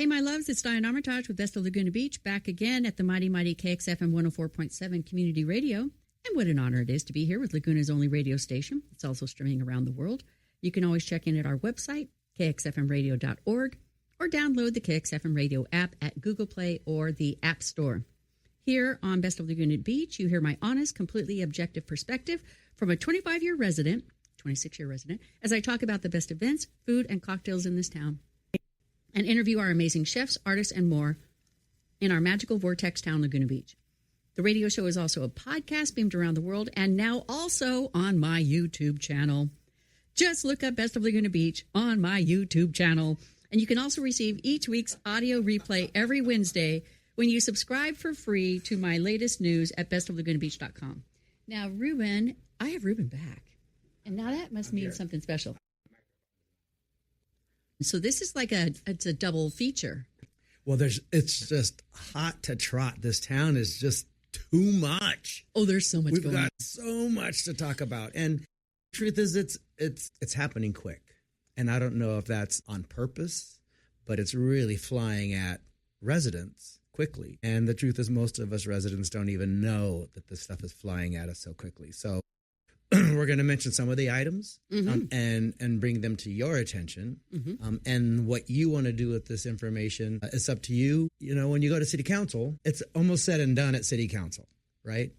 Hey, my loves, it's Diane Armitage with Best of Laguna Beach, back again at the mighty KXFM 104.7 Community Radio. And what an honor it is to be here with Laguna's only radio station. It's also streaming around the world. You can always check in at our website, kxfmradio.org, or download the KXFM Radio app at Google Play or the App Store. Here on Best of Laguna Beach, you hear my honest, completely objective perspective from a 26-year resident, as I talk about the best events, food, and cocktails in this town, and interview our amazing chefs, artists, and more in our magical vortex town, Laguna Beach. The radio show is also a podcast beamed around the world and now also on my YouTube channel. Just look up Best of Laguna Beach on my YouTube channel. And you can also receive each week's audio replay every Wednesday when you subscribe for free to my latest news at bestoflagunabeach.com. Now, Ruben, I have Ruben back. And now that must mean something special. So this is like it's a double feature. Well, it's just hot to trot. This town is just too much. Oh, there's so much going on. We've got so much to talk about. And the truth is it's happening quick. And I don't know if that's on purpose, but it's really flying at residents quickly. And the truth is most of us residents don't even know that this stuff is flying at us so quickly. So we're going to mention some of the items and bring them to your attention. And what you want to do with this information, it's up to you. You know, when you go to city council, it's almost said and done at city council, right?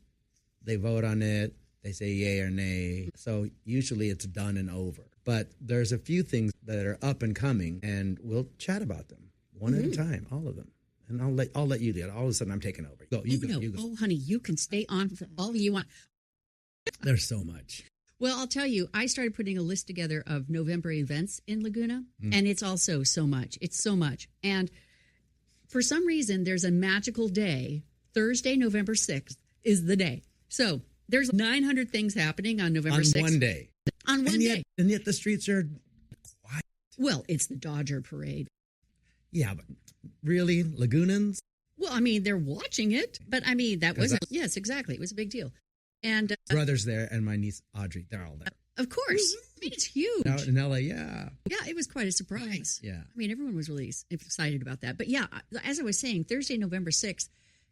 They vote on it. They say yay or nay. So usually it's done and over. But there's a few things that are up and coming, and we'll chat about them one at a time, all of them. And I'll let you do it. All of a sudden I'm taking over. Go, you go. Oh, honey, you can stay on for all you want. There's so much. Well, I'll tell you, I started putting a list together of November events in Laguna, and it's also so much. It's so much. And for some reason, there's a magical day. Thursday, November 6th is the day. So there's 900 things happening on November 6th. On one day. On one day. And yet the streets are quiet. Well, it's the Dodger Parade. Yeah, but really? Lagunans? Well, I mean, they're watching it. But, I mean, yes, exactly. It was a big deal. And brother's there and my niece Audrey, they're all there. Of course. I mean, it's huge. Out in LA, yeah. Yeah, it was quite a surprise. Yeah. I mean, everyone was really excited about that. But yeah, as I was saying, Thursday, November 6th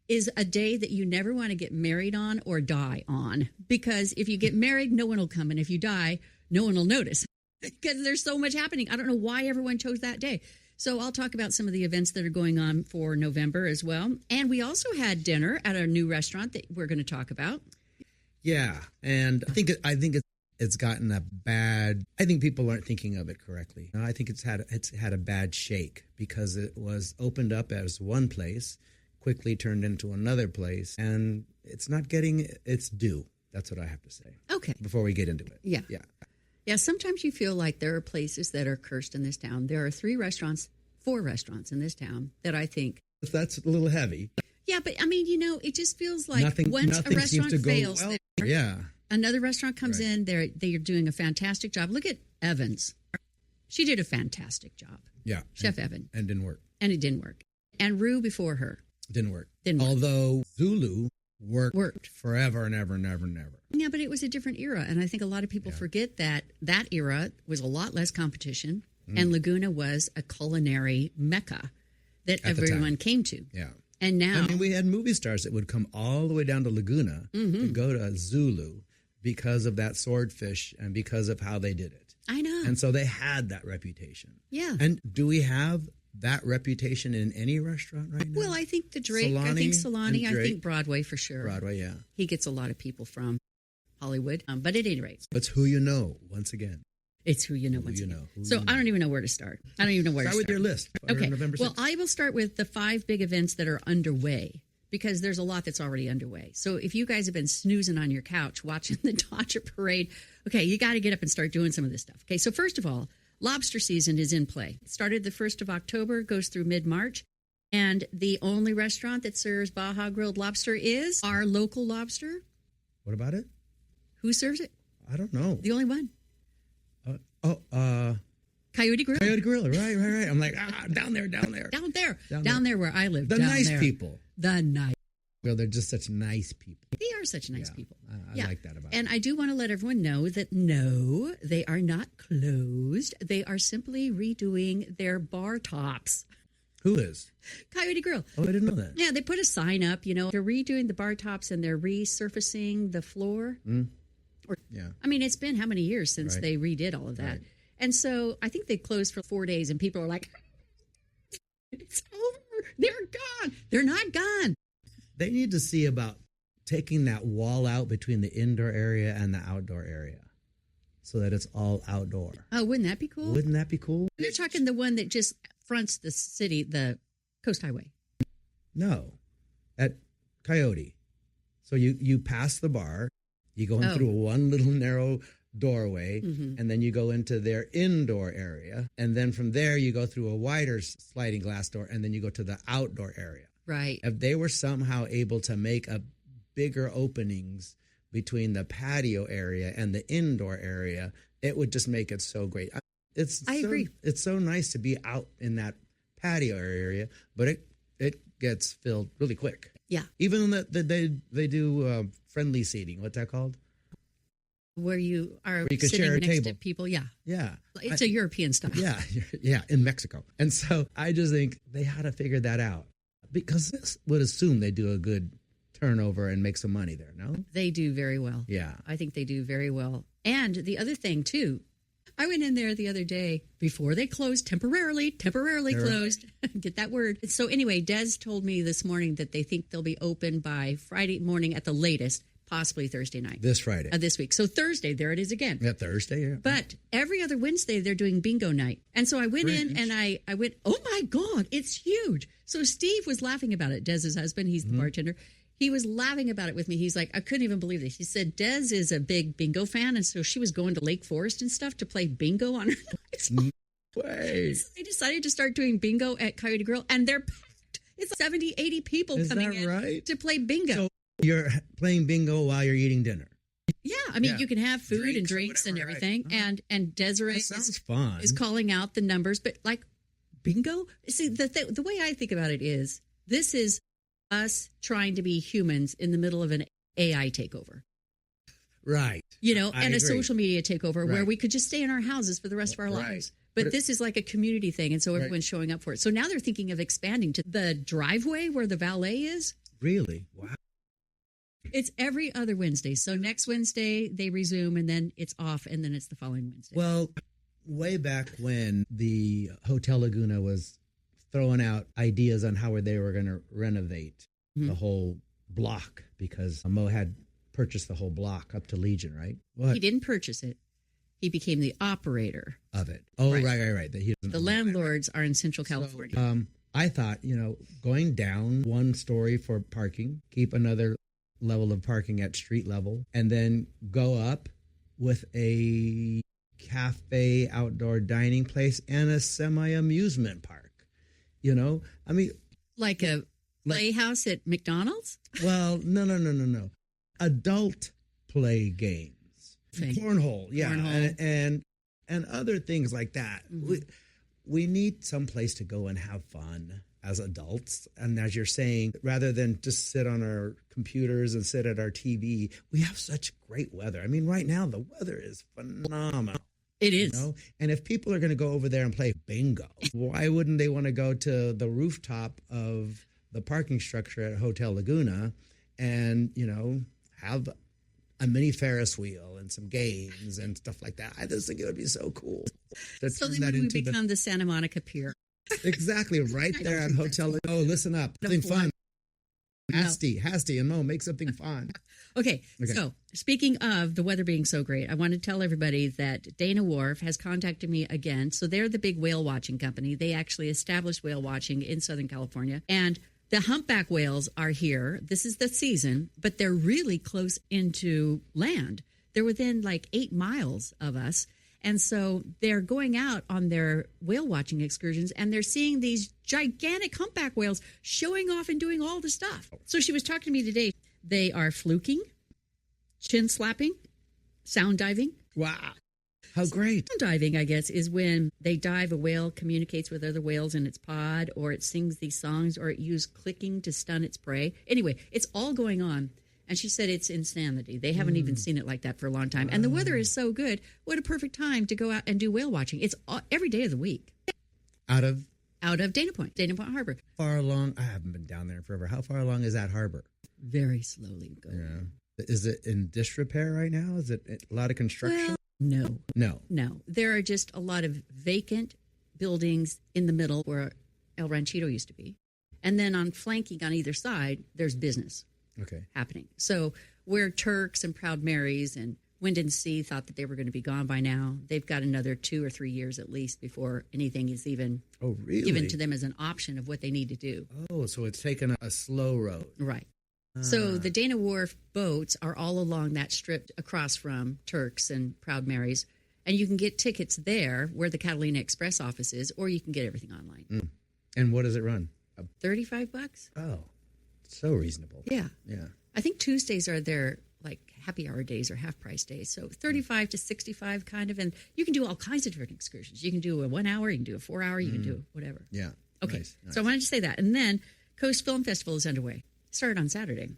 is a day that you never want to get married on or die on. Because if you get married, no one will come. And if you die, no one will notice. Because there's so much happening. I don't know why everyone chose that day. So I'll talk about some of the events that are going on for November as well. And we also had dinner at a new restaurant that we're going to talk about. Yeah, and I think it's gotten a bad. I think people aren't thinking of it correctly. I think it's had a bad shake because it was opened up as one place, quickly turned into another place, and it's not getting its due. That's what I have to say. Okay. Before we get into it. Yeah. Sometimes you feel like there are places that are cursed in this town. There are 4 restaurants in this town that I think that's a little heavy. Yeah, but I mean, it just feels like nothing a restaurant fails, well. Another restaurant comes in. They're doing a fantastic job. Look at Evans; she did a fantastic job. Yeah, Chef Evan, and didn't work. And it didn't work. And Rue before her didn't work. Although Zulu worked forever and ever and ever and ever. Yeah, but it was a different era, and I think a lot of people forget that era was a lot less competition, and Laguna was a culinary mecca that everyone came to. Yeah. And now, I mean, we had movie stars that would come all the way down to Laguna to go to Zulu because of that swordfish and because of how they did it. I know. And so they had that reputation. Yeah. And do we have that reputation in any restaurant right now? Well, I think the Drake, I think Solani, I think Broadway for sure. Broadway, yeah. He gets a lot of people from Hollywood, but at any rate. It's who you know, once again. It's who you know. So I don't even know where to start. I don't even know where to start. Start with your list. Okay. November 6th. Well, I will start with the 5 big events that are underway because there's a lot that's already underway. So if you guys have been snoozing on your couch watching the Dodger Parade, okay, you got to get up and start doing some of this stuff. Okay, so first of all, lobster season is in play. It started the 1st of October, goes through mid-March. And the only restaurant that serves Baja grilled lobster is our local lobster. What about it? Who serves it? I don't know. The only one. Coyote Grill. Coyote Grill, right. I'm like, down there. Down there where I live. The nice people. The nice. Well, they're just such nice people. They are such nice people. I like that about them. And I do want to let everyone know that no, they are not closed. They are simply redoing their bar tops. Who is? Coyote Grill. Oh, I didn't know that. Yeah, they put a sign up, they're redoing the bar tops and they're resurfacing the floor. Yeah. I mean, it's been how many years since Right. they redid all of that? Right. And so I think they closed for 4 days and people are like, it's over. They're gone. They're not gone. They need to see about taking that wall out between the indoor area and the outdoor area so that it's all outdoor. Oh, wouldn't that be cool? Wouldn't that be cool? They're talking the one that just fronts the city, the Coast Highway. No, at Coyote. So you pass the bar, you go in through one little narrow doorway, and then you go into their indoor area. And then from there, you go through a wider sliding glass door, and then you go to the outdoor area. Right. If they were somehow able to make a bigger openings between the patio area and the indoor area, it would just make it so great. I agree. It's so nice to be out in that patio area, but it gets filled really quick. Yeah. Even they do friendly seating. What's that called? Where you are you can sitting share a next table. to people. Yeah. Yeah. It's a European style. Yeah, in Mexico. And so I just think they had to figure that out because this would assume they do a good turnover and make some money there, no? They do very well. Yeah. I think they do very well. And the other thing, too, I went in there the other day before they closed, temporarily closed. Get that word. So anyway, Des told me this morning that they think they'll be open by Friday morning at the latest, possibly Thursday night. This Friday. This week. So Thursday, there it is again. Yeah, Thursday, yeah. But every other Wednesday, they're doing bingo night. And so I went in and I went, oh my God, it's huge. So Steve was laughing about it, Des's husband. He's the bartender. He was laughing about it with me. He's like, I couldn't even believe this. He said, Des is a big bingo fan. And so she was going to Lake Forest and stuff to play bingo on her night. Way. So they decided to start doing bingo at Coyote Grill. And they're packed. It's 70, 80 people coming in right? to play bingo. So you're playing bingo while you're eating dinner. Yeah. I mean, you can have food and drinks and everything. Right. And Desiree sounds fun. is calling out the numbers. But like bingo, see, the way I think about it is this is us trying to be humans in the middle of an AI takeover. Right. And a social media takeover where we could just stay in our houses for the rest of our lives. But this is like a community thing, and so everyone's showing up for it. So now they're thinking of expanding to the driveway where the valet is. Really? Wow. It's every other Wednesday. So next Wednesday they resume, and then it's off, and then it's the following Wednesday. Well, way back when the Hotel Laguna was throwing out ideas on how they were going to renovate the whole block, because Mo had purchased the whole block up to Legion, right? What? He didn't purchase it. He became the operator of it. Oh, right. The landlords are in Central California. So, I thought, going down one story for parking, keep another level of parking at street level, and then go up with a cafe, outdoor dining place, and a semi-amusement park. I mean, like a playhouse at McDonald's? Well, no. Adult play games, cornhole, and other things like that. We need some place to go and have fun as adults. And as you're saying, rather than just sit on our computers and sit at our TV, we have such great weather. I mean, right now the weather is phenomenal. It is. And if people are going to go over there and play bingo, why wouldn't they want to go to the rooftop of the parking structure at Hotel Laguna and, have a mini Ferris wheel and some games and stuff like that? I just think it would be so cool. So then we become the Santa Monica Pier. Exactly. Right there at Hotel Laguna. Oh, listen up. Something fun. Hasty and Mo, make something fun. Okay, so speaking of the weather being so great, I want to tell everybody that Dana Wharf has contacted me again. So they're the big whale watching company. They actually established whale watching in Southern California. And the humpback whales are here. This is the season, but they're really close into land. They're within like 8 miles of us. And so they're going out on their whale watching excursions, and they're seeing these gigantic humpback whales showing off and doing all the stuff. So she was talking to me today. They are fluking, chin slapping, sound diving. Wow. How great. Sound diving, I guess, is when they dive, a whale communicates with other whales in its pod, or it sings these songs, or it uses clicking to stun its prey. Anyway, it's all going on. And she said it's insanity. They haven't even seen it like that for a long time. And the weather is so good. What a perfect time to go out and do whale watching. It's every day of the week. Out of out of Dana Point Harbor. Far along? I haven't been down there in forever. How far along is that harbor? Very slowly going. Yeah. Is it in disrepair right now? Is it a lot of construction? Well, No. There are just a lot of vacant buildings in the middle where El Ranchito used to be. And then on flanking on either side, there's business happening. So where Turks and Proud Marys and Wind and Sea thought that they were going to be gone by now, they've got another 2 or 3 years at least before anything is even given to them as an option of what they need to do. Oh, so it's taken a slow road. Right. So the Dana Wharf boats are all along that strip across from Turks and Proud Marys. And you can get tickets there where the Catalina Express office is, or you can get everything online. Mm. And what does it run? $35. Oh, so reasonable. Yeah. Yeah. I think Tuesdays are their like happy hour days or half price days. So 35 to 65 kind of. And you can do all kinds of different excursions. You can do a 1 hour, you can do a 4 hour, you can do whatever. Yeah. Okay. Nice. So I wanted to say that. And then Coast Film Festival is underway. Started on Saturday.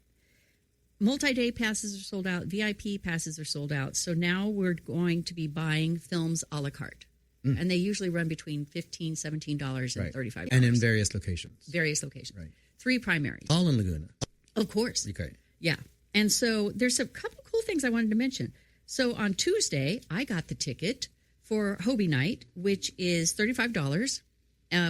Multi-day passes are sold out. VIP passes are sold out. So now we're going to be buying films a la carte. And they usually run between $15, $17 and $35. And in various locations. Right. 3 primaries. All in Laguna. Of course. Okay. Yeah. And so there's a couple cool things I wanted to mention. So on Tuesday, I got the ticket for Hobie Night, which is $35.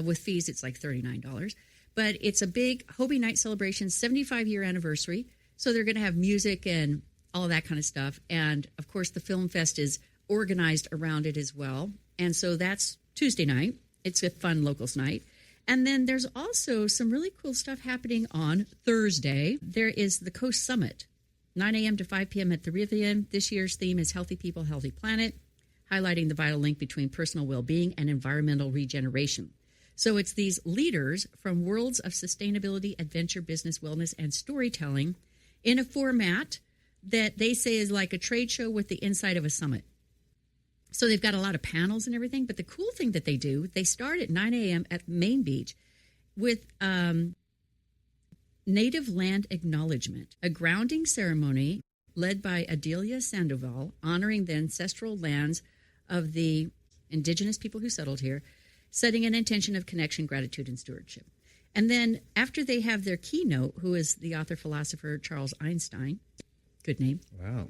With fees, it's like $39. But it's a big Hobie Night celebration, 75-year anniversary. So they're going to have music and all of that kind of stuff. And, of course, the Film Fest is organized around it as well. And so that's Tuesday night. It's a fun locals night. And then there's also some really cool stuff happening on Thursday. There is the Coast Summit, 9 a.m. to 5 p.m. at the Rivian. This year's theme is Healthy People, Healthy Planet, highlighting the vital link between personal well-being and environmental regeneration. So it's these leaders from worlds of sustainability, adventure, business, wellness, and storytelling in a format that they say is like a trade show with the inside of a summit. So they've got a lot of panels and everything. But the cool thing that they do, they start at 9 a.m. at Main Beach with Native Land Acknowledgement, a grounding ceremony led by Adelia Sandoval, honoring the ancestral lands of the indigenous people who settled here, setting an intention of connection, gratitude, and stewardship. And then after they have their keynote, who is the author-philosopher Charles Einstein, good name. Wow.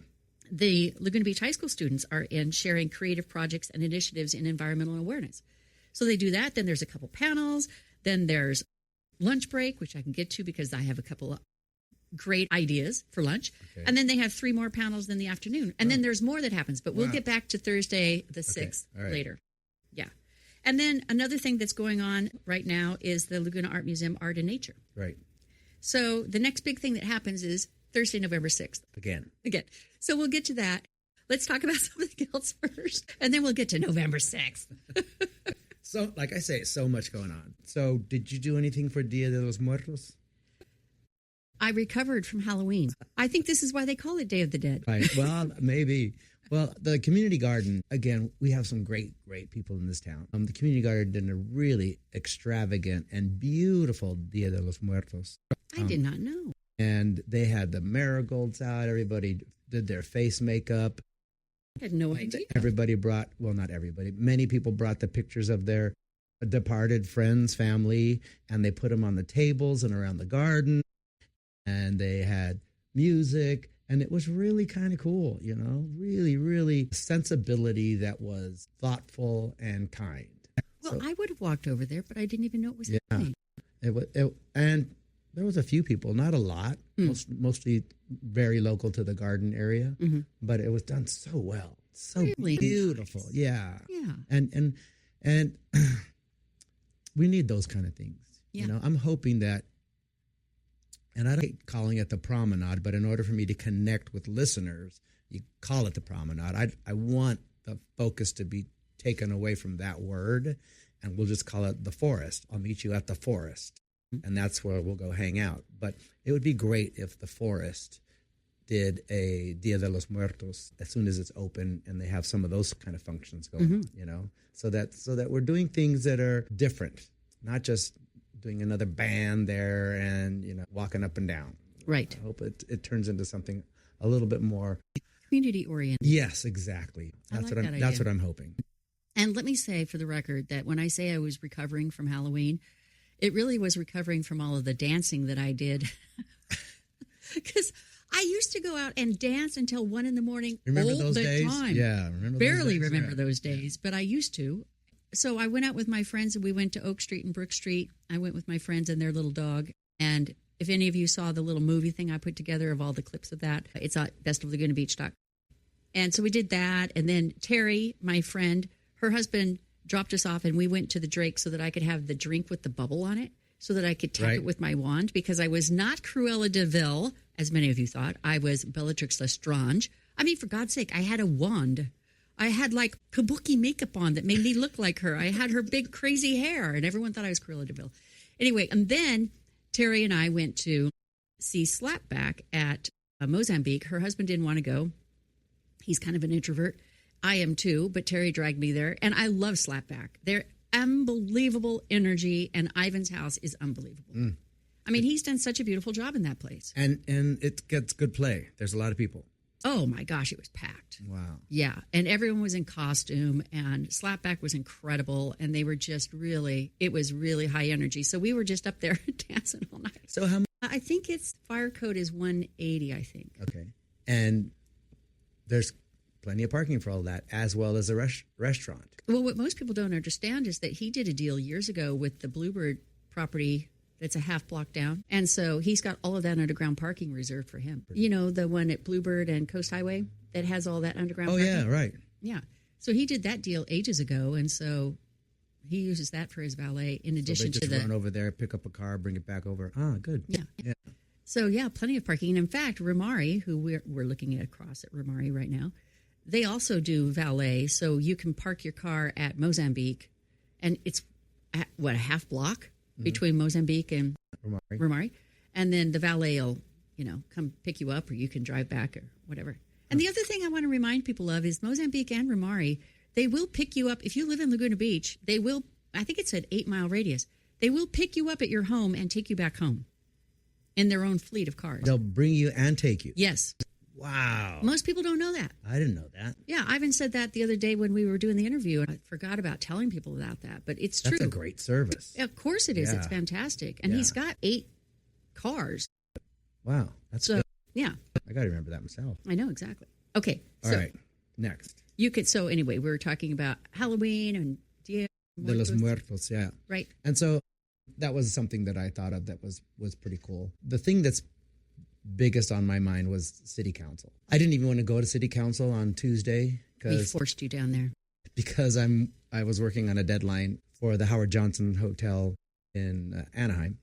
The Laguna Beach High School students are in sharing creative projects and initiatives in environmental awareness. So they do that. Then there's a couple panels. Then there's lunch break, which I can get to because I have a couple of great ideas for lunch. Okay. And then they have 3 more panels in the afternoon. And then there's more that happens. But we'll get back to Thursday the 6th later. Yeah. And then another thing that's going on right now is the Laguna Art Museum Art and Nature. Right. So the next big thing that happens is Thursday, November 6th. Again. So we'll get to that. Let's talk about something else first, and then we'll get to November 6th. So, like I say, so much going on. So did you do anything for Dia de los Muertos? I recovered from Halloween. I think this is why they call it Day of the Dead. Right. Well, maybe. Well, the community garden, again, we have some great people in this town. The community garden did a really extravagant and beautiful Dia de los Muertos. I did not know. And they had the marigolds out. Everybody did their face makeup. I had no idea. Everybody brought, well, not everybody, many people brought the pictures of their departed friends, family, and they put them on the tables and around the garden. And they had music. And it was really kind of cool, you know, really sensibility that was thoughtful and kind. Well, I would have walked over there, but I didn't even know it was happening. And there was a few people, not a lot, mostly very local to the garden area, but it was done so well, so really beautiful. Nice. Yeah. And we need those kind of things. Yeah. You know, I'm hoping that. And I don't hate calling it the Promenade, but in order for me to connect with listeners, you call it the Promenade. I want the focus to be taken away from that word, and we'll just call it the Forest. I'll meet you at the Forest, and that's where we'll go hang out. But it would be great if the Forest did a Dia de los Muertos as soon as it's open, and they have some of those kind of functions going on, you know, so that we're doing things that are different, not just doing another band there and, you know, walking up and down. Right. I hope it turns into something a little bit more community oriented. Yes, exactly. That's what I'm hoping. And let me say for the record that when I say I was recovering from Halloween, it really was recovering from all of the dancing that I did. Because I used to go out and dance until 1 a.m. Remember all those the days? time. Yeah, remember Barely those days? remember those days, but I used to. So I went out with my friends and we went to Oak Street and Brook Street. I went with my friends and their little dog. And if any of you saw the little movie thing I put together of all the clips of that, it's at bestoflagunabeach.com. And so we did that. And then Terry, my friend, her husband dropped us off and we went to the Drake so that I could have the drink with the bubble on it so that I could tap it with my wand because I was not Cruella de Vil, as many of you thought. I was Bellatrix Lestrange. I mean, for God's sake, I had a wand. I had like kabuki makeup on that made me look like her. I had her big crazy hair and everyone thought I was Cruella de Vil. Anyway, and then Terry and I went to see Slapback at Mozambique. Her husband didn't want to go. He's kind of an introvert. I am too, but Terry dragged me there. And I love Slapback. They're unbelievable energy, and Ivan's house is unbelievable. I mean, he's done such a beautiful job in that place. And it gets good play. There's a lot of people. Oh, my gosh, it was packed. Wow. Yeah, and everyone was in costume, and Slapback was incredible, and they were just it was really high energy. So we were just up there dancing all night. So how much? I think its fire code is 180, I think. Okay. And there's plenty of parking for all that, as well as a restaurant. Well, what most people don't understand is that he did a deal years ago with the Bluebird property that's a half block down. And so he's got all of that underground parking reserved for him. You know, the one at Bluebird and Coast Highway that has all that underground parking? Yeah, right. Yeah. So he did that deal ages ago, and so he uses that for his valet in addition to the... run over there, pick up a car, bring it back over. Ah, good. Yeah. So, yeah, plenty of parking. And in fact, Ramari, who we're looking at across at Ramari right now, they also do valet. So you can park your car at Mozambique, and it's, a half block between Mozambique and Ramari. And then the valet will, come pick you up, or you can drive back or whatever. And the other thing I want to remind people of is Mozambique and Ramari, they will pick you up. If you live in Laguna Beach, they will, I think it's an 8-mile radius, they will pick you up at your home and take you back home in their own fleet of cars. They'll bring you and take you. Yes. Wow. Most people don't know that. I didn't know that. Yeah, Ivan said that the other day when we were doing the interview, and I forgot about telling people about that, but it's true. That's a great service. Of course it is. Yeah. It's fantastic. And he's got 8 cars. Wow. That's good. Yeah. I got to remember that myself. I know, exactly. Okay. All right. Next. So anyway, we were talking about Halloween and Dia De los Muertos, yeah. Right. And so that was something that I thought of that was pretty cool. The thing that's biggest on my mind was city council. I didn't even want to go to city council on Tuesday We forced you down there. because I was working on a deadline for the Howard Johnson Hotel in Anaheim,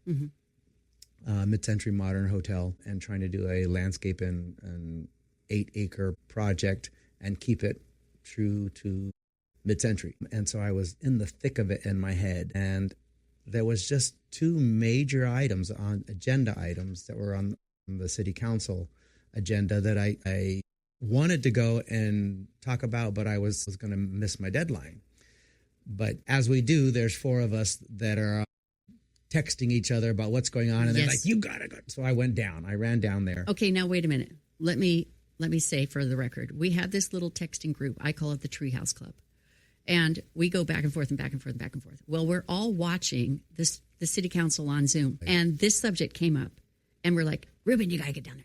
mid-century modern hotel, and trying to do a landscape and an 8-acre project and keep it true to mid-century. And so I was in the thick of it in my head, and there was just 2 major items on agenda items that were on the city council agenda that I wanted to go and talk about, but I was going to miss my deadline. But as we do, there's 4 of us that are texting each other about what's going on, and they're like, "You gotta go." So I ran down there. Okay, now wait a minute. Let me say for the record, we have this little texting group. I call it the Treehouse Club. And we go back and forth and back and forth and back and forth. Well, we're all watching the city council on Zoom, and this subject came up. And we're like, "Ruben, you got to get down there."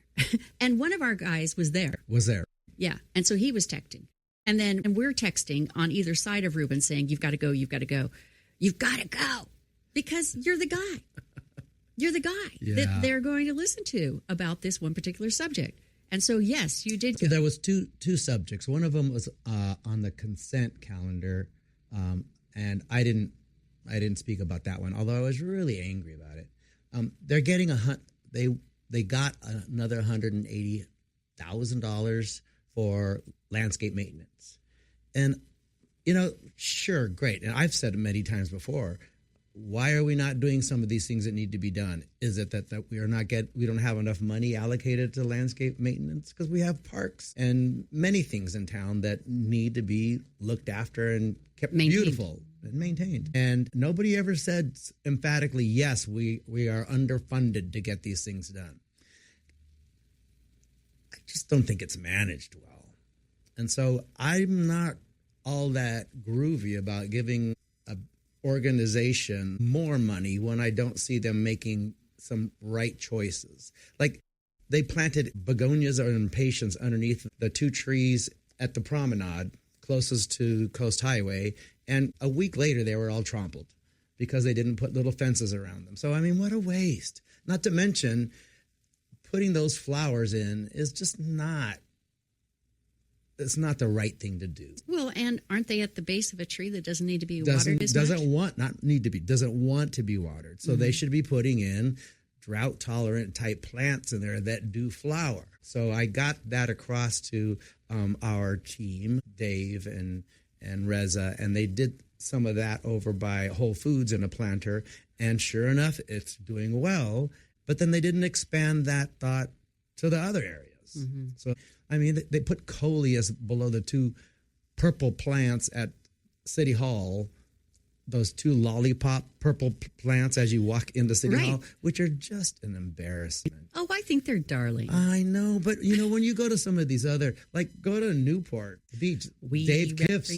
And one of our guys was there. Yeah. And so he was texting. And we're texting on either side of Ruben saying, "You've got to go, you've got to go. You've got to go." Because you're the guy. You're the guy that they're going to listen to about this one particular subject. And so, yes, you did. So there was two subjects. One of them was on the consent calendar, and I didn't speak about that one, although I was really angry about it. They're getting they got another $180,000 for landscape maintenance, and sure, great. And I've said it many times before. Why are we not doing some of these things that need to be done? Is it that we don't have enough money allocated to landscape maintenance? Because we have parks and many things in town that need to be looked after and kept beautiful and maintained. And nobody ever said emphatically, yes, we are underfunded to get these things done. I just don't think it's managed well. And so I'm not all that groovy about giving a organization more money when I don't see them making some right choices. Like they planted begonias or impatiens underneath the 2 trees at the Promenade closest to Coast Highway, and a week later they were all trampled because they didn't put little fences around them. So, I mean, what a waste. Not to mention, putting those flowers in is just not, it's not the right thing to do. Well, and aren't they at the base of a tree that doesn't need to be watered as much? Doesn't want to be watered. So they should be putting in drought-tolerant type plants in there that do flower. So I got that across to our team, Dave and Reza, and they did some of that over by Whole Foods in a planter, and sure enough, it's doing well. But then they didn't expand that thought to the other areas. Mm-hmm. So, I mean, they put coleus below the 2 purple plants at City Hall, those 2 lollipop purple plants as you walk into City Hall, which are just an embarrassment. Oh, I think they're darling. I know, but, you know, when you go to some of these other, like go to Newport Beach, Dave Kiff's,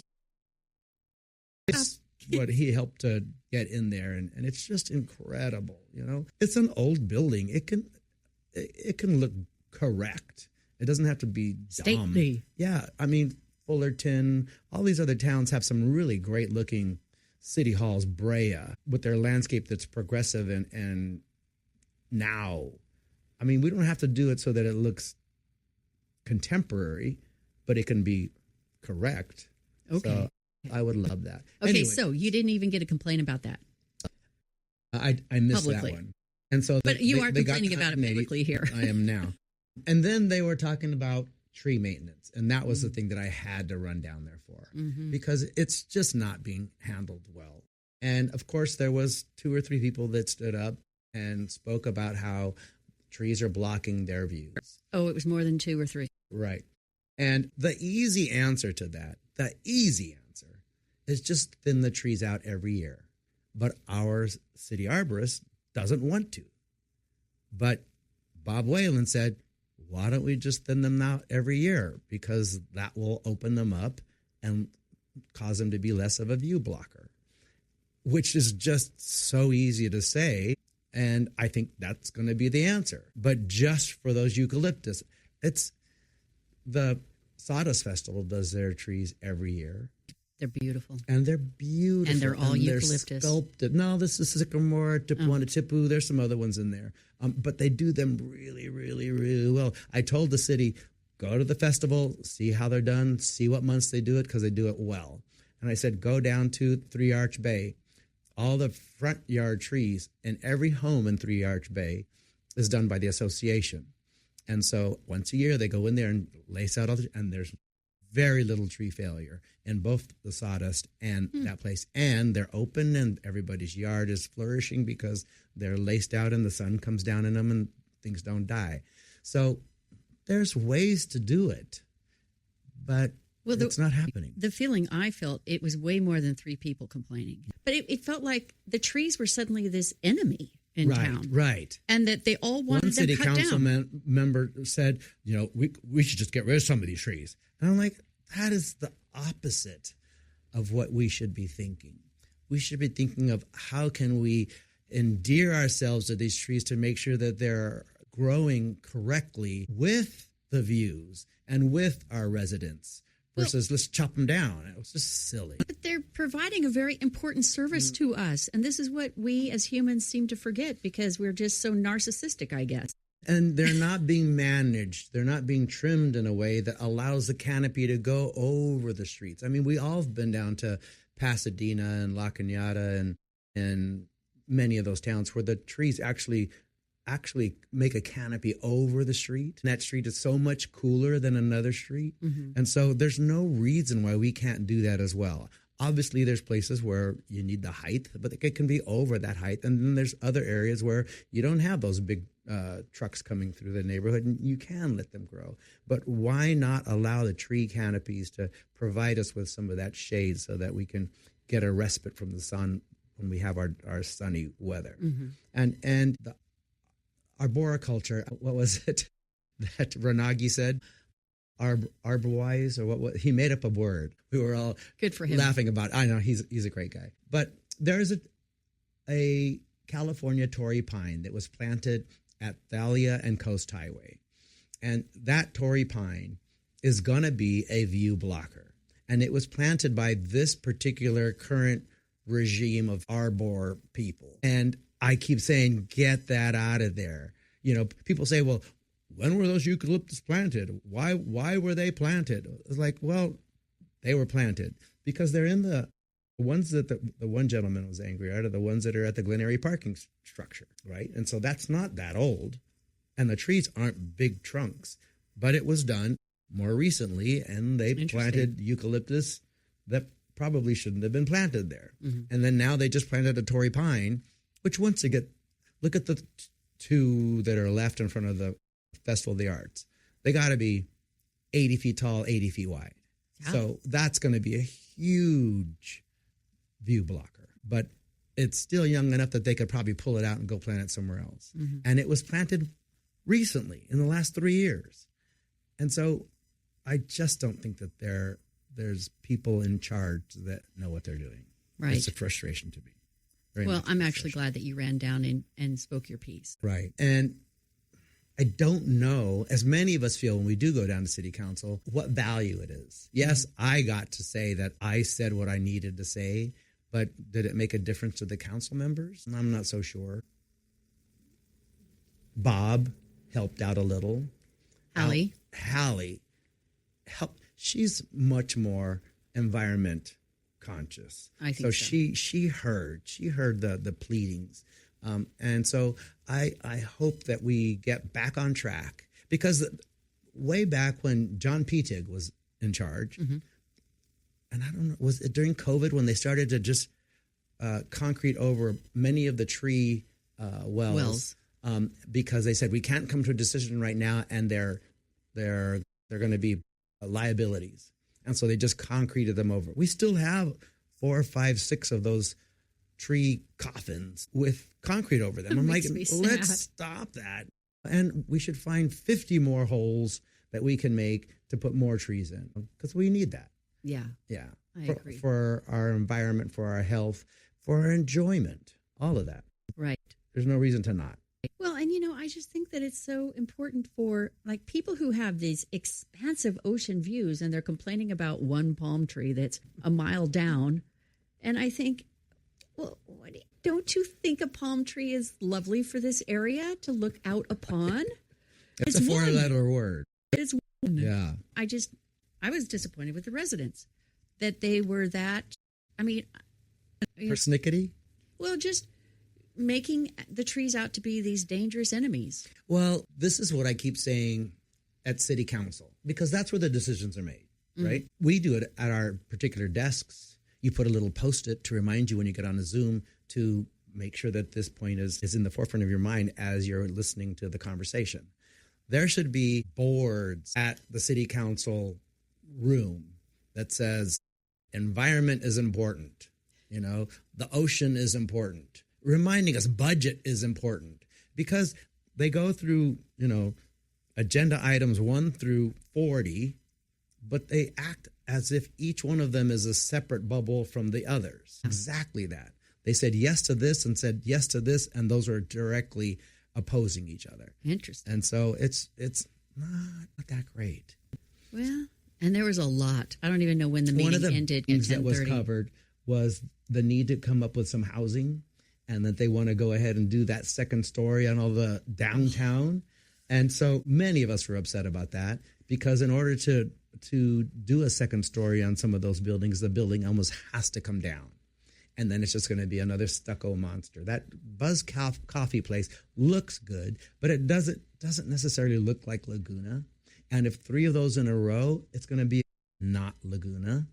what he helped to get in there, and it's just incredible, you know. It's an old building. It can look correct. It doesn't have to be dumb. Stately. Yeah, I mean, Fullerton, all these other towns have some really great-looking city halls. Brea, with their landscape that's progressive and now. I mean, we don't have to do it so that it looks contemporary, but it can be correct. Okay. So I would love that. Okay, anyway, so you didn't even get a complaint about that. I missed publicly. That one. And so but you are complaining about it publicly here. I am now. And then they were talking about tree maintenance. And that was the thing that I had to run down there for because it's just not being handled well. And of course, there was 2 or 3 people that stood up and spoke about how trees are blocking their views. Oh, it was more than 2 or 3. Right. And the easy answer to that, is just thin the trees out every year. But our city arborist doesn't want to. But Bob Whalen said, why don't we just thin them out every year? Because that will open them up and cause them to be less of a view blocker, which is just so easy to say. And I think that's going to be the answer. But just for those eucalyptus, it's the Sawdust Festival does their trees every year. They're beautiful. And they're beautiful. And they're all eucalyptus. They're sculpted. No, this is sycamore, tipu. There's some other ones in there. But they do them really, really, really well. I told the city, go to the festival, see how they're done, see what months they do it, because they do it well. And I said, go down to 3 Arch Bay. All the front yard trees in every home in 3 Arch Bay is done by the association. And so once a year, they go in there and lace out all the, and there's very little tree failure in both the Sawdust and that place. And they're open and everybody's yard is flourishing because they're laced out and the sun comes down in them and things don't die. So there's ways to do it, but it's not happening. The feeling I felt, it was way more than 3 people complaining. But it felt like the trees were suddenly this enemy in town. Right. And that they all wanted them cut down. One city council member said, we should just get rid of some of these trees. And I'm like, that is the opposite of what we should be thinking. We should be thinking of how can we endear ourselves to these trees to make sure that they're growing correctly with the views and with our residents versus let's chop them down. It was just silly. But they're providing a very important service to us. And this is what we as humans seem to forget because we're just so narcissistic, I guess. And they're not being managed. They're not being trimmed in a way that allows the canopy to go over the streets. I mean, we all have been down to Pasadena and La Cañada and many of those towns where the trees actually make a canopy over the street. And that street is so much cooler than another street. Mm-hmm. And so there's no reason why we can't do that as well. Obviously, there's places where you need the height, but it can be over that height. And then there's other areas where you don't have those big trucks coming through the neighborhood, and you can let them grow. But why not allow the tree canopies to provide us with some of that shade so that we can get a respite from the sun when we have our sunny weather? Mm-hmm. And the arboriculture, what was it that Ranagi said? Arborwise, or what he made up a word. We were all good for him, laughing about it. I know he's a great guy. But there's a California Torrey pine that was planted at Thalia and Coast Highway. And that Torrey pine is going to be a view blocker. And it was planted by this particular current regime of arbor people. And I keep saying, get that out of there. You know, people say, well, when were those eucalyptus planted? Why were they planted? It's like, well, they were planted because they're in the ones that the one gentleman was angry at are the ones that are at the Glen Eyrie parking structure, right? And so that's not that old. And the trees aren't big trunks. But it was done more recently, and they planted eucalyptus that probably shouldn't have been planted there. Mm-hmm. And then now they just planted a Torrey pine, which once you look at the two that are left in front of the Festival of the Arts. They got to be 80 feet tall, 80 feet wide. Yeah. So that's going to be a huge view blocker. But it's still young enough that they could probably pull it out and go plant it somewhere else. Mm-hmm. And it was planted recently, in the last 3 years. And so I just don't think that there's people in charge that know what they're doing. Right. It's a frustration to me. Well, I'm actually glad that you ran down and spoke your piece. Right. And I don't know, as many of us feel when we do go down to city council, what value it is. Yes, I got to say that I said what I needed to say, but did it make a difference to the council members? I'm not so sure. Bob helped out a little. Hallie helped. She's much more environment conscious. I think so. She heard the pleadings. And so I hope that we get back on track, because way back when John Petig was in charge, mm-hmm. and I don't know, was it during COVID when they started to just concrete over many of the tree wells. Because they said we can't come to a decision right now, and they're going to be liabilities, and so they just concreted them over. We still have 4, 5, 6 of those tree coffins with concrete over them. I'm like, let's stop that. And we should find 50 more holes that we can make to put more trees in, because we need that. Yeah. I agree. For our environment, for our health, for our enjoyment, all of that. Right. There's no reason to not. Well, and I just think that it's so important for like people who have these expansive ocean views and they're complaining about one palm tree that's a mile down. And I think, well, don't you think a palm tree is lovely for this area to look out upon? It's a 4-letter word. It's one. Yeah. I was disappointed with the residents that they were that, persnickety? Well, just making the trees out to be these dangerous enemies. Well, this is what I keep saying at city council, because that's where the decisions are made, right? Mm-hmm. We do it at our particular desks. You put a little Post-it to remind you when you get on a Zoom to make sure that this point is in the forefront of your mind as you're listening to the conversation. There should be boards at the city council room that says environment is important. The ocean is important. Reminding us budget is important, because they go through, agenda items 1 through 40, but they act as if each one of them is a separate bubble from the others. Exactly that. They said yes to this and said yes to this, and those are directly opposing each other. Interesting. And so it's not that great. Well, and there was a lot. I don't even know when the meeting ended. One of the things that was covered was the need to come up with some housing, and that they want to go ahead and do that second story on all the downtown. And so many of us were upset about that, because in order to do a second story on some of those buildings, the building almost has to come down. And then it's just going to be another stucco monster. That Buzz Coffee place looks good, but it doesn't necessarily look like Laguna. And if 3 of those in a row, it's going to be not Laguna.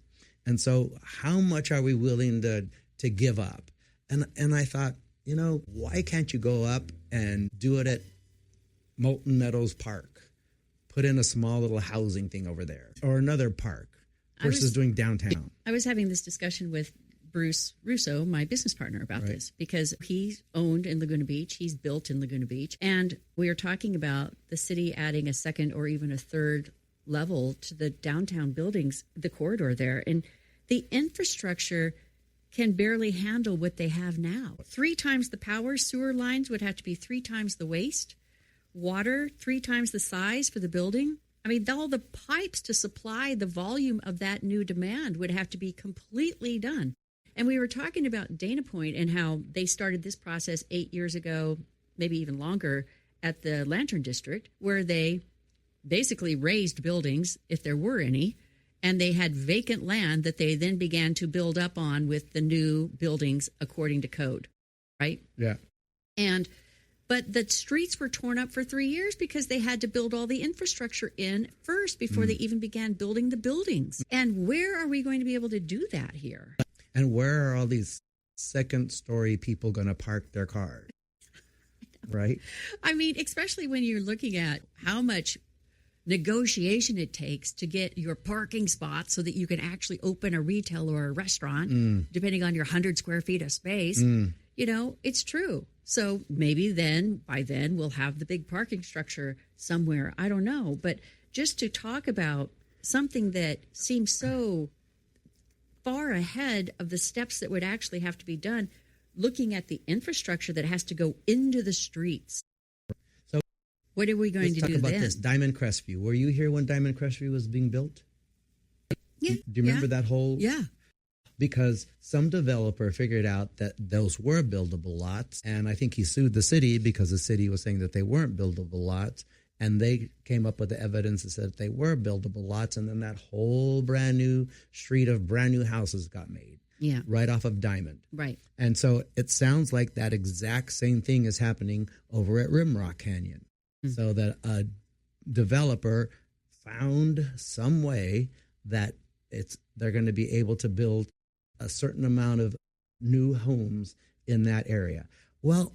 And so how much are we willing to give up? And I thought, why can't you go up and do it at Molten Meadows Park? Put in a small little housing thing over there, or another park versus doing downtown. I was having this discussion with Bruce Russo, my business partner, about this, because he's owned in Laguna Beach. He's built in Laguna Beach. And we are talking about the city adding a second or even a third level to the downtown buildings, the corridor there. And the infrastructure can barely handle what they have now. 3 times the power. Sewer lines would have to be 3 times the waste. Water, 3 times the size for the building. I mean, all the pipes to supply the volume of that new demand would have to be completely done. And we were talking about Dana Point and how they started this process 8 years ago, maybe even longer, at the Lantern District, where they basically raised buildings, if there were any, and they had vacant land that they then began to build up on with the new buildings according to code, right? Yeah. But the streets were torn up for 3 years because they had to build all the infrastructure in first before they even began building the buildings. And where are we going to be able to do that here? And where are all these second-story people going to park their cars? Right? I mean, especially when you're looking at how much negotiation it takes to get your parking spot so that you can actually open a retail or a restaurant, depending on your 100 square feet of space. You know, it's true. So maybe by then we'll have the big parking structure somewhere. I don't know. But just to talk about something that seems so far ahead of the steps that would actually have to be done, looking at the infrastructure that has to go into the streets. So what are we going to do then? Let's talk about this. Diamond Crestview. Were you here when Diamond Crestview was being built? Yeah. Do you remember that whole? Yeah. Because some developer figured out that those were buildable lots. And I think he sued the city because the city was saying that they weren't buildable lots. And they came up with the evidence that said they were buildable lots. And then that whole brand new street of brand new houses got made. Yeah. Right off of Diamond. Right. And so it sounds like that exact same thing is happening over at Rimrock Canyon. So that a developer found some way that they're going to be able to build a certain amount of new homes in that area. Well,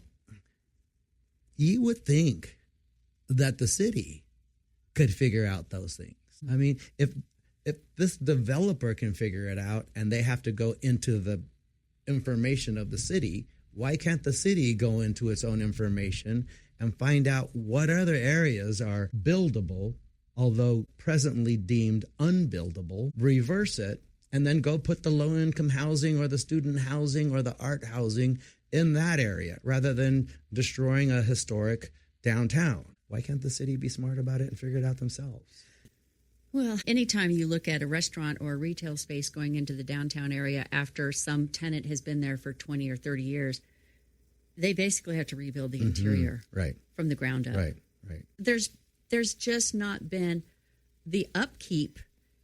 you would think that the city could figure out those things. I mean, if this developer can figure it out and they have to go into the information of the city, why can't the city go into its own information and find out what other areas are buildable, although presently deemed unbuildable, reverse it, and then go put the low-income housing or the student housing or the art housing in that area rather than destroying a historic downtown? Why can't the city be smart about it and figure it out themselves? Well, anytime you look at a restaurant or a retail space going into the downtown area after some tenant has been there for 20 or 30 years, they basically have to rebuild the interior from the ground up. Right. There's just not been the upkeep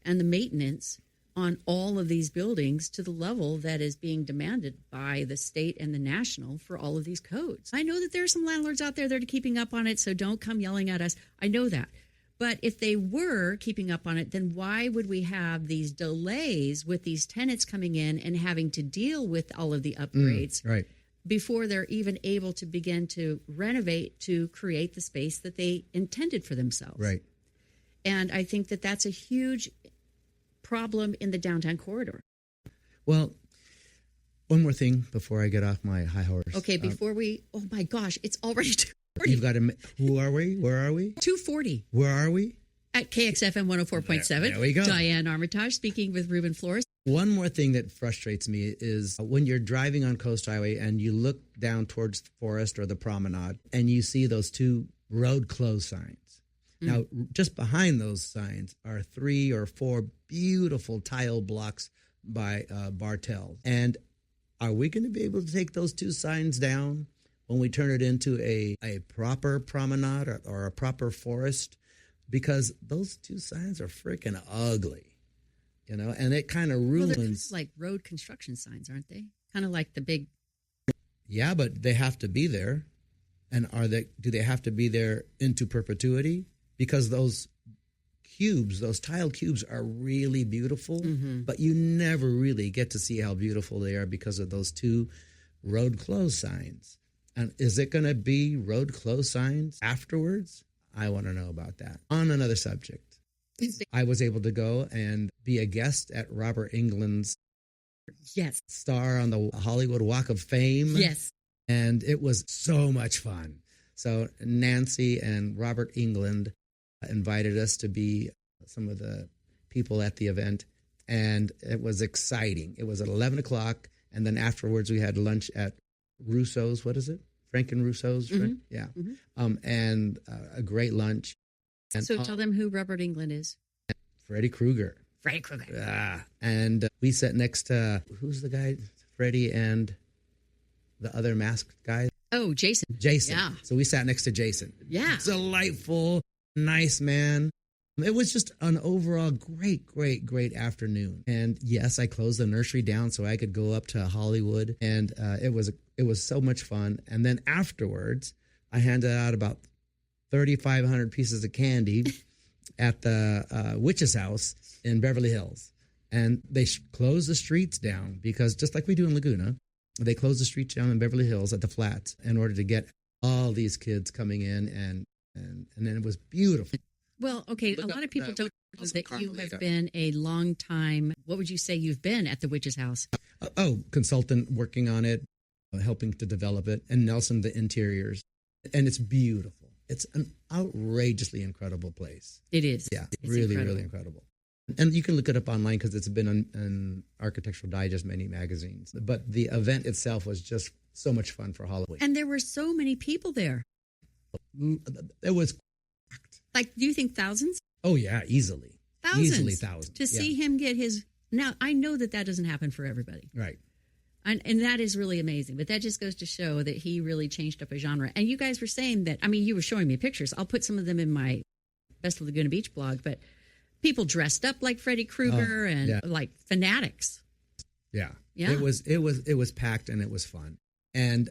and the maintenance on all of these buildings to the level that is being demanded by the state and the national for all of these codes. I know that there are some landlords out there that are keeping up on it, so don't come yelling at us. I know that. But if they were keeping up on it, then why would we have these delays with these tenants coming in and having to deal with all of the upgrades before they're even able to begin to renovate to create the space that they intended for themselves? Right. And I think that that's a huge problem in the downtown corridor. Well, one more thing before I get off my high horse. Okay, before oh my gosh, it's already 2:40. You've got to, who are we? Where are we? 2:40. Where are we? At KXFM 104.7. There we go. Diane Armitage speaking with Ruben Flores. One more thing that frustrates me is when you're driving on Coast Highway and you look down towards the Forest or the Promenade and you see those 2 road closed signs. Now, just behind those signs are 3 or 4 beautiful tile blocks by Bartell. And are we going to be able to take those 2 signs down when we turn it into a proper promenade or a proper forest? Because those 2 signs are freaking ugly, you know, and it kind of ruins. Well, they're kind of like road construction signs, aren't they? Kind of like the big. Yeah, but they have to be there. And do they have to be there into perpetuity? Because those cubes, those tile cubes are really beautiful, but you never really get to see how beautiful they are because of those 2 road closed signs. And is it going to be road closed signs afterwards? I want to know about that. On another subject, I was able to go and be a guest at Robert Englund's star on the Hollywood Walk of Fame. Yes. And it was so much fun. So Nancy and Robert Englund invited us to be some of the people at the event, and it was exciting. It was at 11 o'clock, and then afterwards we had lunch at Russo's. What is it? Frank and Russo's? Mm-hmm. Yeah. Mm-hmm. And a great lunch. And, so tell them who Robert England is. Freddy Krueger. Freddy Krueger. Yeah. And we sat next to, who's the guy? Freddy and the other masked guy. Oh, Jason. Jason. Yeah. So we sat next to Jason. Yeah. Delightful, nice man. It was just an overall great afternoon. And yes, I closed the nursery down so I could go up to Hollywood. And it was so much fun. And then afterwards, I handed out about 3,500 pieces of candy at the witch's house in Beverly Hills. And they closed the streets down because just like we do in Laguna, they closed the streets down in Beverly Hills at the flats in order to get all these kids coming in. And then it was beautiful. Well, okay, a lot of people don't know that you have been a long time, what would you say you've been at the witch's house? Consultant working on it, helping to develop it, and Nelson, the interiors. And it's beautiful. It's an outrageously incredible place. It is. Yeah, it's really, incredible. really incredible. And you can look it up online because it's been on Architectural Digest, many magazines. But the event itself was just so much fun for Halloween. And there were so many people there. It was like, do you think thousands? Oh, yeah, easily. Thousands. Easily thousands. To see him get his... Now, I know that doesn't happen for everybody. Right. And that is really amazing. But that just goes to show that he really changed up a genre. And you guys were saying that... I mean, you were showing me pictures. I'll put some of them in my Best of Laguna Beach blog. But people dressed up like Freddy Krueger like fanatics. Yeah. Yeah. It was packed and it was fun. And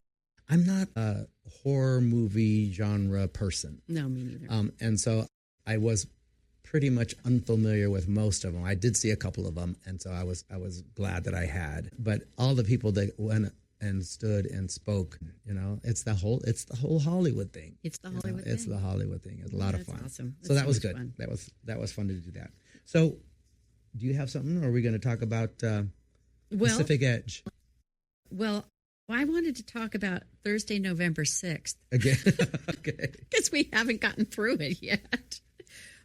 I'm not a horror movie genre person. No, me neither. And so I was pretty much unfamiliar with most of them. I did see a couple of them, and so I was glad that I had. But all the people that went and stood and spoke, it's the whole Hollywood thing. It's the Hollywood thing. It's the Hollywood thing. It's a lot of fun. Awesome. So that was good. Fun. That was fun to do that. So, do you have something, or are we going to talk about Pacific Edge? Well, I wanted to talk about Thursday, November 6th. Again? Okay. Because we haven't gotten through it yet.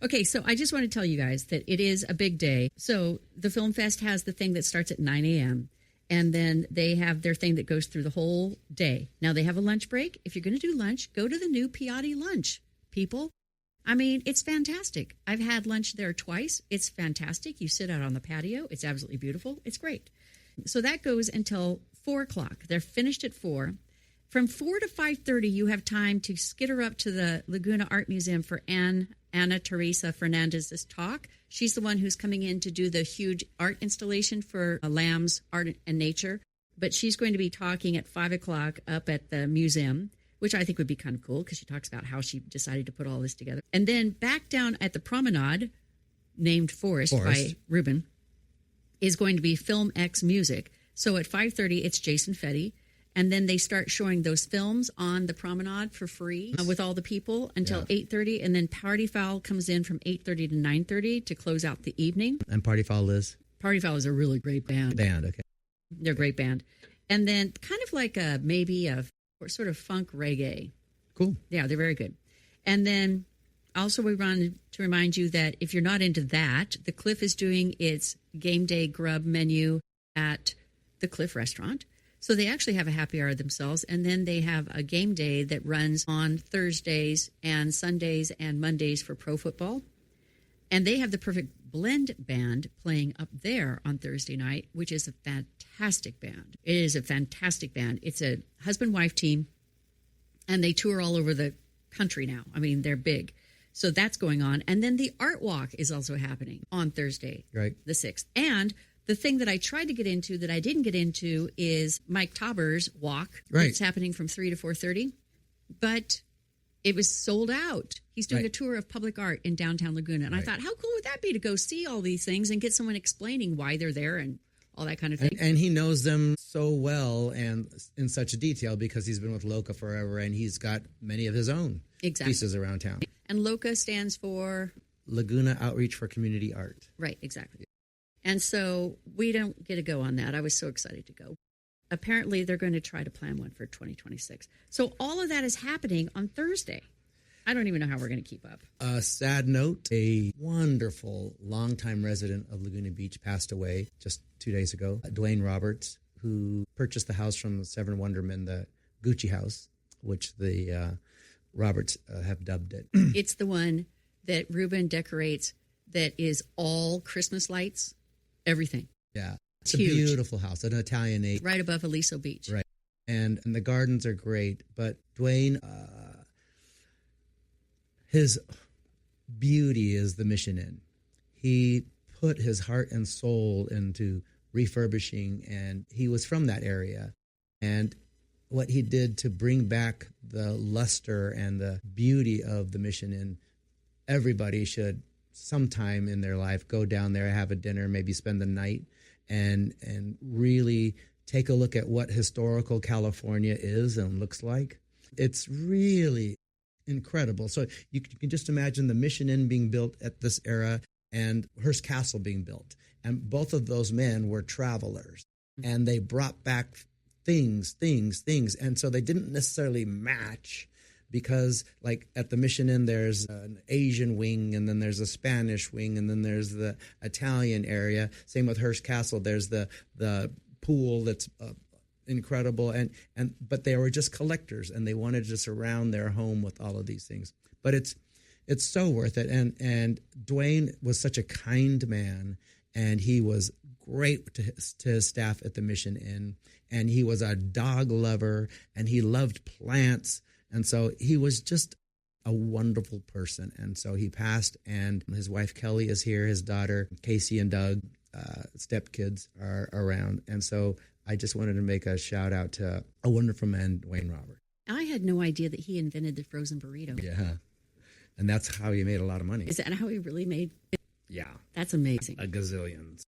Okay, so I just want to tell you guys that it is a big day. So the FilmFest has the thing that starts at 9 a.m., and then they have their thing that goes through the whole day. Now, they have a lunch break. If you're going to do lunch, go to the new Piatti lunch, people. I mean, it's fantastic. I've had lunch there twice. It's fantastic. You sit out on the patio. It's absolutely beautiful. It's great. So that goes until 4 o'clock. They're finished at 4. From 4 to 5:30, you have time to skitter up to the Laguna Art Museum for Ana Teresa Fernandez's talk. She's the one who's coming in to do the huge art installation for Lamb's Art and Nature. But she's going to be talking at 5 o'clock up at the museum, which I think would be kind of cool because she talks about how she decided to put all this together. And then back down at the Promenade, named Forest. By Ruben, is going to be Film X Music. So at 5:30, it's Jason Freddy. And then they start showing those films on the Promenade for free with all the people until 8:30. And then Partyfoul comes in from 8:30 to 9:30 to close out the evening. And Partyfoul is? Partyfoul is a really great band. Okay. They're a great band. And then kind of like maybe a sort of funk reggae. Cool. Yeah, they're very good. And then also we want to remind you that if you're not into that, the Cliff is doing its game day grub menu at the Cliff restaurant. So they actually have a happy hour themselves. And then they have a game day that runs on Thursdays and Sundays and Mondays for pro football. And they have the Perfect Blend band playing up there on Thursday night, which is a fantastic band. It is a fantastic band. It's a husband-wife team, and they tour all over the country now. I mean, they're big. So that's going on. And then the Art Walk is also happening on Thursday, right, the 6th. And the thing that I tried to get into that I didn't get into is Mike Tauber's walk. Right. It's happening from 3 to 4:30. But it was sold out. He's doing a tour of public art in downtown Laguna. And I thought, how cool would that be to go see all these things and get someone explaining why they're there and all that kind of thing. And he knows them so well and in such detail because he's been with Loca forever and he's got many of his own pieces around town. And Loca stands for? Laguna Outreach for Community Art. Right, exactly. And so we don't get a go on that. I was so excited to go. Apparently, they're going to try to plan one for 2026. So all of that is happening on Thursday. I don't even know how we're going to keep up. A sad note, a wonderful longtime resident of Laguna Beach passed away just 2 days ago. Duane Roberts, who purchased the house from the Seven Wondermen, the Gucci house, which the Roberts have dubbed it. It's the one that Ruben decorates that is all Christmas lights, everything. Yeah. It's huge. A beautiful house, an Italianate. Right above Aliso Beach. Right. And the gardens are great. But Duane, his beauty is the Mission Inn. He put his heart and soul into refurbishing, and he was from that area. And what he did to bring back the luster and the beauty of the Mission Inn, everybody should sometime in their life go down there, have a dinner, maybe spend the night, and really take a look at what historical California is and looks like. It's really incredible. So you can just imagine the Mission Inn being built at this era and Hearst Castle being built. And both of those men were travelers, and they brought back things. And so they didn't necessarily match, because like at the Mission Inn, there's an Asian wing, and then there's a Spanish wing, and then there's the Italian area. Same with Hearst Castle. There's the pool that's incredible, but they were just collectors, and they wanted to surround their home with all of these things. But it's so worth it. And Duane was such a kind man, and he was great to his staff at the Mission Inn, and he was a dog lover, and he loved plants. And so he was just a wonderful person. And so he passed, and his wife Kelly is here. His daughter Casey and Doug, stepkids, are around. And so I just wanted to make a shout out to a wonderful man, Duane Roberts. I had no idea that he invented the frozen burrito. Yeah. And that's how he made a lot of money. Is that how he really made it? Yeah. That's amazing. A gazillions.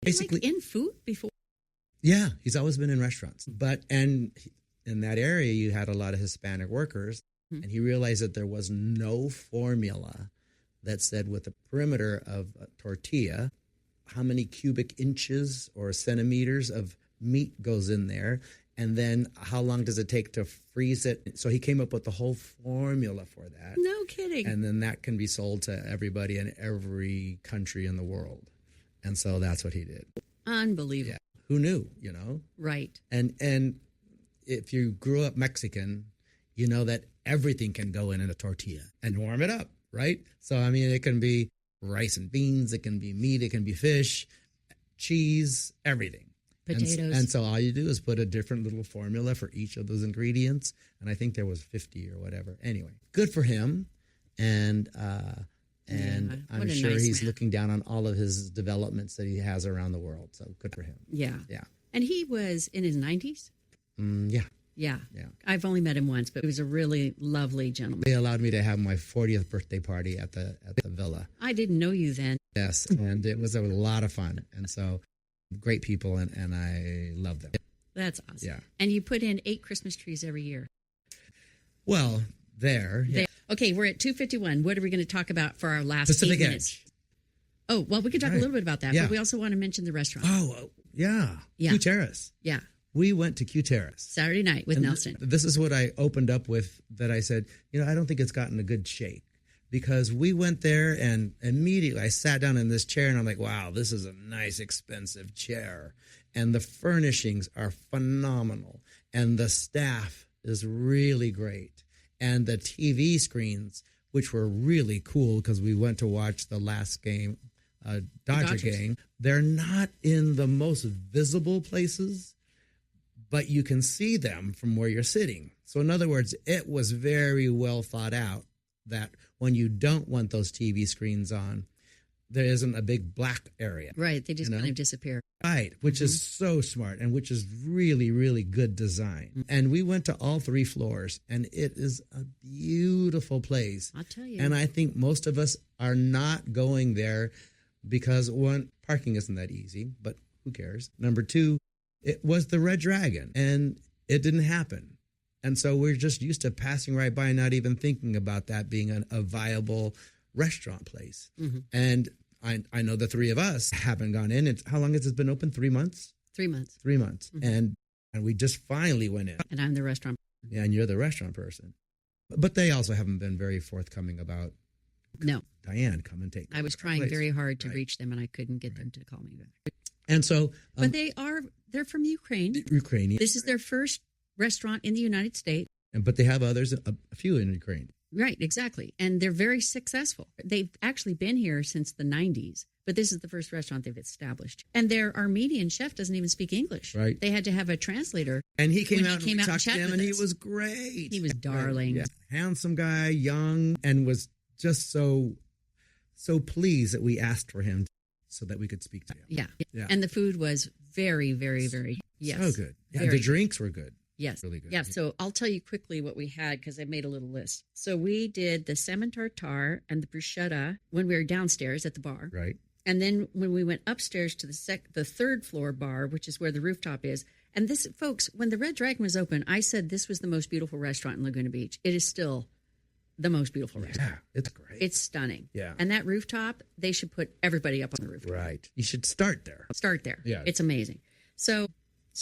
Basically, like in food before? Yeah. He's always been in restaurants. And in that area, you had a lot of Hispanic workers, and he realized that there was no formula that said with the perimeter of a tortilla, how many cubic inches or centimeters of meat goes in there, and then how long does it take to freeze it. So he came up with the whole formula for that. No kidding. And then that can be sold to everybody in every country in the world. And so that's what he did. Unbelievable. Yeah. Who knew, you know? Right. And if you grew up Mexican, you know that everything can go in a tortilla and warm it up, right? So, I mean, it can be rice and beans, it can be meat, it can be fish, cheese, everything. Potatoes. And so all you do is put a different little formula for each of those ingredients. And I think there was 50 or whatever. Anyway, good for him. And I'm sure he's looking down on all of his developments that he has around the world. So good for him. Yeah. Yeah. And he was in his 90s? Yeah. Yeah. Yeah. I've only met him once, but he was a really lovely gentleman. They allowed me to have my 40th birthday party at the villa. I didn't know you then. Yes. And it was a lot of fun. And so great people, and I love them. That's awesome. Yeah. And you put in 8 Christmas trees every year. Well, there. Yeah. Okay, we're at 2:51. What are we going to talk about for our last Pacific 8 minutes? Edge. Oh, well, we can talk a little bit about that, Yeah. but we also want to mention the restaurant. Oh, yeah. Yeah. Q-Terrace. Yeah. We went to Q-Terrace. Saturday night with Nelson. This is what I opened up with, that I said, I don't think it's gotten a good shake, because we went there and immediately I sat down in this chair and I'm like, wow, this is a nice, expensive chair. And the furnishings are phenomenal. And the staff is really great. And the TV screens, which were really cool because we went to watch the last game, Dodger game. They're not in the most visible places, but you can see them from where you're sitting. So in other words, it was very well thought out that when you don't want those TV screens on, there isn't a big black area. Right. They just kind of disappear. Right. Which is so smart, and which is really, really good design. And we went to all 3 floors, and it is a beautiful place. I'll tell you. And I think most of us are not going there because, one, parking isn't that easy, but who cares? Number 2, it was the Red Dragon, and it didn't happen. And so we're just used to passing right by, not even thinking about that being a viable restaurant place. Mm-hmm. And I know the 3 of us haven't gone in. How long has it been open? 3 months? 3 months. 3 months. Mm-hmm. And we just finally went in. And I'm the restaurant. Yeah, and you're the restaurant person. But they also haven't been very forthcoming about No. Diane, come and take. I was trying very hard to Right. reach them, and I couldn't get them to call me back. And so, But they're from Ukraine. Ukrainian. This is their first restaurant in the United States. But they have others, a few in Ukraine. Right, exactly. And they're very successful. They've actually been here since the 90s, but this is the first restaurant they've established. And their Armenian chef doesn't even speak English. Right. They had to have a translator. And he came When out he came and out and talked to chatted him, with and he us. was great. He was darling. Yeah. Handsome guy, young, and was just so pleased that we asked for him so that we could speak to him. Yeah. And the food was very, very, very, yes. So good. Yeah, Very the drinks were good. Yes. Really good. Yeah. So I'll tell you quickly what we had because I made a little list. So we did the salmon tartare and the bruschetta when we were downstairs at the bar. Right. And then when we went upstairs to the third floor bar, which is where the rooftop is. And this, folks, when the Red Dragon was open, I said this was the most beautiful restaurant in Laguna Beach. It is still the most beautiful restaurant. Yeah, it's great. It's stunning. Yeah. And that rooftop, they should put everybody up on the rooftop. Right. You should start there. Start there. Yeah. It's amazing. So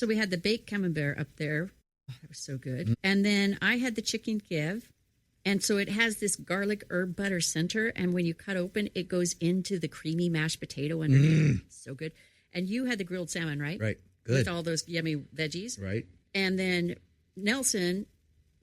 we had the baked camembert up there. Oh, that was so good. Mm-hmm. And then I had the chicken Kiev. And so it has this garlic herb butter center. And when you cut open, it goes into the creamy mashed potato underneath. So good. And you had the grilled salmon, right? Right. Good. With all those yummy veggies. Right. And then Nelson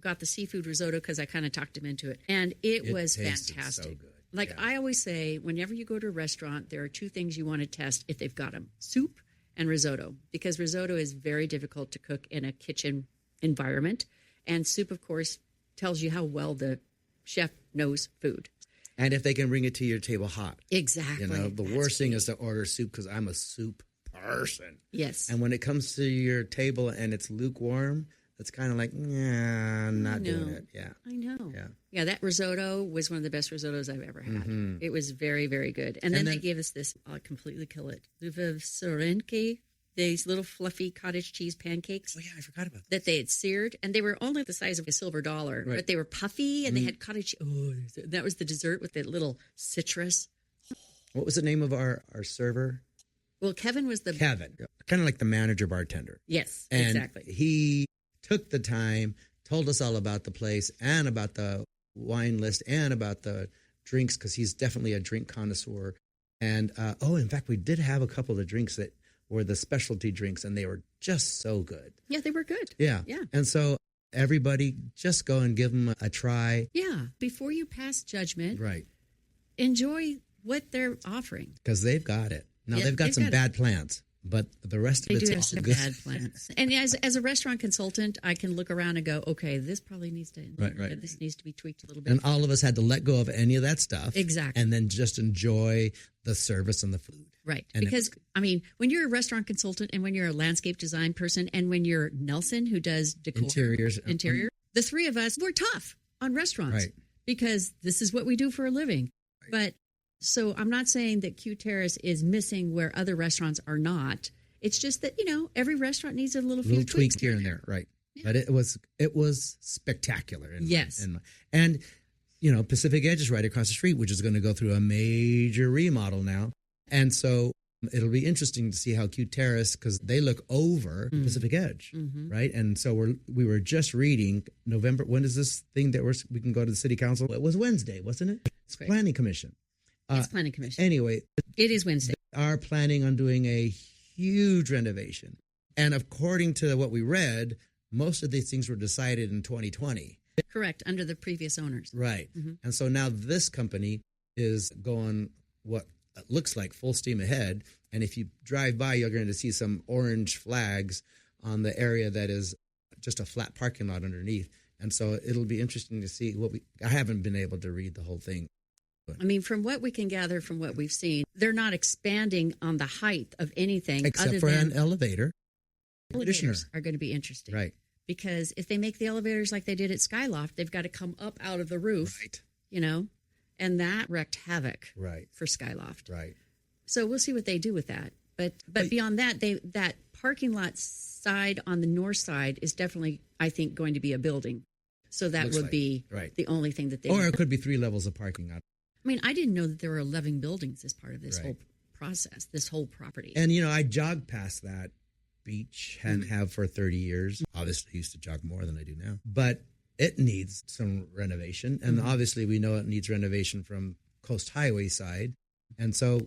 got the seafood risotto because I kind of talked him into it. And it was tasted fantastic. so good. Like Yeah. I always say, whenever you go to a restaurant, there are two things you want to test if they've got them: soup and risotto, because risotto is very difficult to cook in a kitchen environment. And soup, of course, tells you how well the chef knows food. And if they can bring it to your table hot. Exactly. You know, the That's worst thing key. is to order soup because I'm a soup person. Yes. And when it comes to your table and it's lukewarm, it's kind of like, nah, I'm not doing it. Yeah. I know. Yeah. Yeah, that risotto was one of the best risottos I've ever had. Mm-hmm. It was very, very good. And then they gave us this, I'll completely kill it, sorenke, these little fluffy cottage cheese pancakes. Oh, yeah, I forgot about that. That they had seared, and they were only the size of a silver dollar, Right. but they were puffy, and they had cottage. Oh, that was the dessert with the little citrus. What was the name of our server? Well, Kevin was the Kevin. Kind of like the manager bartender. yes, And exactly. he took the time, told us all about the place and about the wine list and about the drinks because he's definitely a drink connoisseur. And, in fact, we did have a couple of drinks that were the specialty drinks, and they were just so good. Yeah, they were good. Yeah. Yeah. And so everybody just go and give them a try. Yeah, before you pass judgment, Right. enjoy what they're offering. Because they've got it. Now, Yeah, they've got they've some got bad plans, but the rest of They it's do all have some good. bad plans. And as a restaurant consultant, I can look around and go, okay, this probably needs to, Right. this needs to be tweaked a little bit. And all of us had to let go of any of that stuff. Exactly. And then just enjoy the service and the food. Right. And because, I mean, when you're a restaurant consultant and when you're a landscape design person and when you're Nelson, who does decor, Interiors. the three of us, we're tough on restaurants Right. because this is what we do for a living. Right. But so I'm not saying that Q-Terrace is missing where other restaurants are not. It's just that, every restaurant needs a little few Little tweaks here here and there. Right. Yeah. But it was spectacular. Yes. And Pacific Edge is right across the street, which is going to go through a major remodel now. And so it'll be interesting to see how Q-Terrace, because they look over Pacific Edge, right? And so we were just reading November. When is this thing that we can go to the city council? It was Wednesday, wasn't it? It's Right. Planning Commission. It's planning commission. Anyway, It is Wednesday. they are planning on doing a huge renovation. And according to what we read, most of these things were decided in 2020. Correct. Under the previous owners. Right. Mhm. And so now this company is going what looks like full steam ahead. And if you drive by, you're going to see some orange flags on the area that is just a flat parking lot underneath. And so it'll be interesting to see I haven't been able to read the whole thing. I mean, from what we can gather from what we've seen, they're not expanding on the height of anything Except other for than an elevator. Conditioner. elevators are going to be interesting. Right. Because if they make the elevators like they did at Skyloft, they've got to come up out of the roof, Right. and that wreaked havoc Right. for Skyloft. Right. So we'll see what they do with that. But beyond that, that parking lot side on the north side is definitely, I think, going to be a building. So that Looks would like, be right. the only thing that they Or it could be 3 levels of parking. I mean, I didn't know that there were 11 buildings as part of this Right. whole process, this whole property. And, I jogged past that beach and have for 30 years. Obviously, I used to jog more than I do now. But it needs some renovation. And obviously we know it needs renovation from Coast Highway side. And so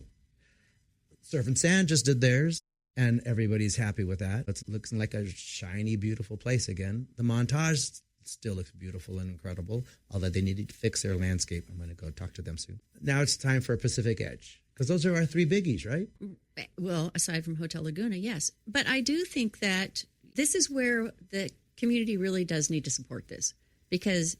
Surf and Sand just did theirs, and everybody's happy with that. It looks like a shiny, beautiful place again. The Montage still looks beautiful and incredible, although they need to fix their landscape. I'm going to go talk to them soon. Now it's time for Pacific Edge, because those are our three biggies, right? Well, aside from Hotel Laguna, yes. But I do think that this is where the community really does need to support this, because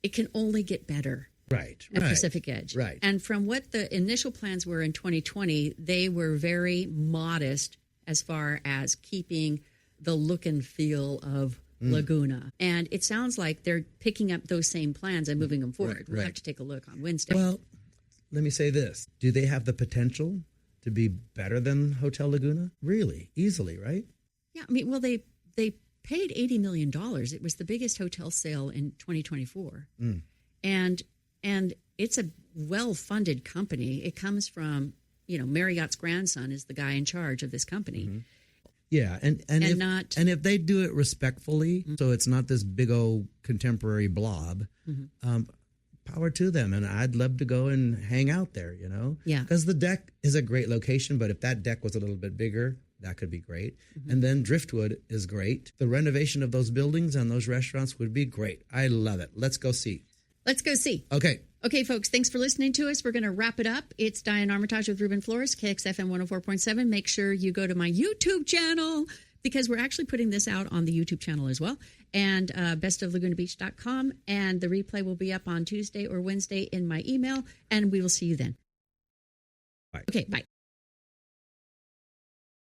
it can only get better. Right. At Pacific Edge. Right. And from what the initial plans were in 2020, they were very modest as far as keeping the look and feel of Laguna. And it sounds like they're picking up those same plans and moving them forward. We'll have to take a look on Wednesday. Well, let me say this. Do they have the potential to be better than Hotel Laguna? Really? Easily, right? Yeah. I mean, well, they paid $80 million. It was the biggest hotel sale in 2024. And it's a well-funded company. It comes from, Marriott's grandson is the guy in charge of this company. Yeah, and if they do it respectfully, so it's not this big old contemporary blob, power to them. And I'd love to go and hang out there, Yeah. Because the deck is a great location, but if that deck was a little bit bigger, that could be great. And then Driftwood is great. The renovation of those buildings and those restaurants would be great. I love it. Let's go see. Let's go see. Okay, folks, thanks for listening to us. We're going to wrap it up. It's Diane Armitage with Ruben Flores, KXFM 104.7. Make sure you go to my YouTube channel, because we're actually putting this out on the YouTube channel as well, and bestoflagunabeach.com. And the replay will be up on Tuesday or Wednesday in my email, and we will see you then. Bye. Okay, bye.